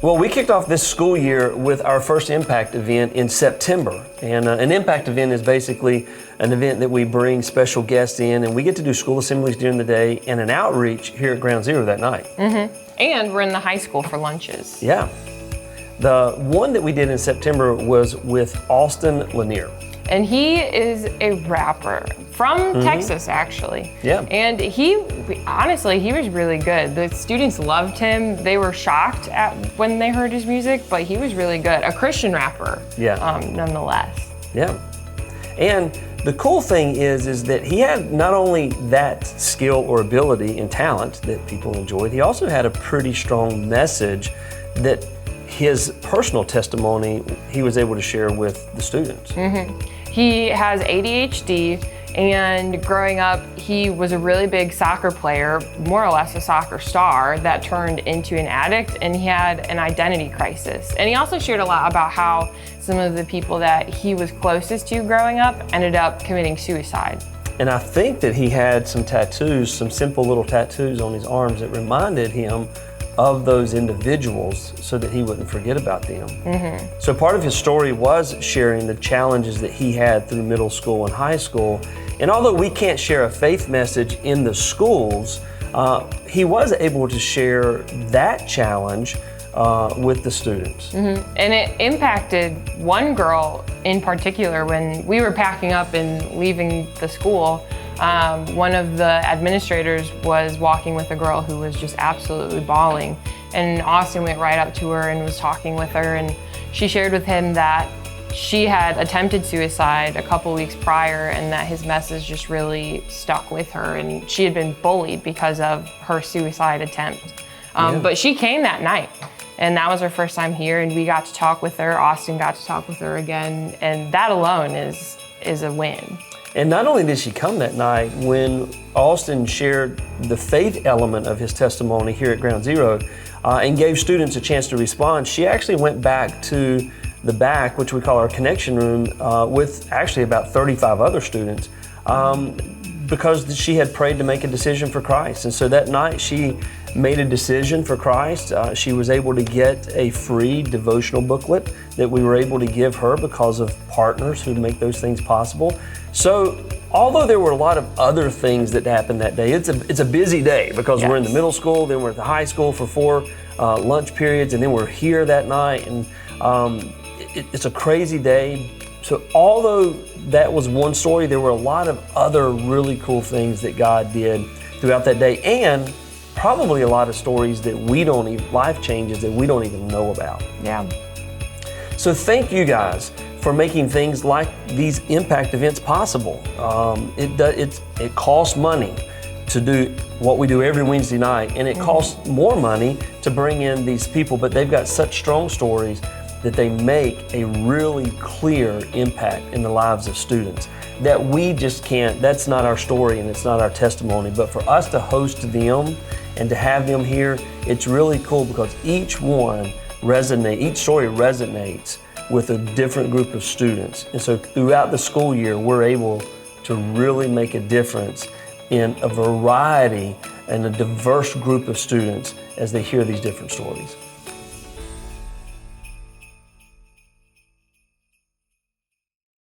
Well, we kicked off this school year with our first Impact event in September. And an Impact event is basically an event that we bring special guests in, and we get to do school assemblies during the day and an outreach here at Ground Zero that night. And we're in the high school for lunches. Yeah. The one that we did in September was with Austin Lanier. And he is a rapper from Texas, actually. Yeah. And honestly, he was really good. The students loved him. They were shocked when they heard his music, but he was really good. A Christian rapper, nonetheless. Yeah. And the cool thing is that he had not only that skill or ability and talent that people enjoyed, he also had a pretty strong message that his personal testimony he was able to share with the students. He has ADHD, and growing up, he was a really big soccer player, more or less a soccer star that turned into an addict, and he had an identity crisis. And he also shared a lot about how some of the people that he was closest to growing up ended up committing suicide. And I think that he had some tattoos, some simple little tattoos on his arms that reminded him of those individuals so that he wouldn't forget about them. So part of his story was sharing the challenges that he had through middle school and high school. And although we can't share a faith message in the schools, he was able to share that challenge with the students. And it impacted one girl in particular. When we were packing up and leaving the school, one of the administrators was walking with a girl who was just absolutely bawling. And Austin went right up to her and was talking with her, and she shared with him that she had attempted suicide a couple weeks prior and that his message just really stuck with her, and she had been bullied because of her suicide attempt. But she came that night, and that was her first time here, and we got to talk with her. Austin got to talk with her again, and that alone is a win. And not only did she come that night, when Austin shared the faith element of his testimony here at Ground Zero and gave students a chance to respond, she actually went back to the back, which we call our connection room, with actually about 35 other students because she had prayed to make a decision for Christ. And so that night she made a decision for Christ. She was able to get a free devotional booklet that we were able to give her because of partners who make those things possible. So although there were a lot of other things that happened that day, it's a busy day because we're in the middle school, then we're at the high school for 4 lunch periods, and then we're here that night, and it's a crazy day. So although that was one story, there were a lot of other really cool things that God did throughout that day, and probably a lot of stories that life changes that we don't even know about. Yeah. So thank you guys for making things like these Impact events possible. It costs money to do what we do every Wednesday night, and it costs more money to bring in these people, but they've got such strong stories that they make a really clear impact in the lives of students that we just can't, that's not our story and it's not our testimony, but for us to host them and to have them here, it's really cool because each story resonates with a different group of students. And so throughout the school year, we're able to really make a difference in a variety and a diverse group of students as they hear these different stories.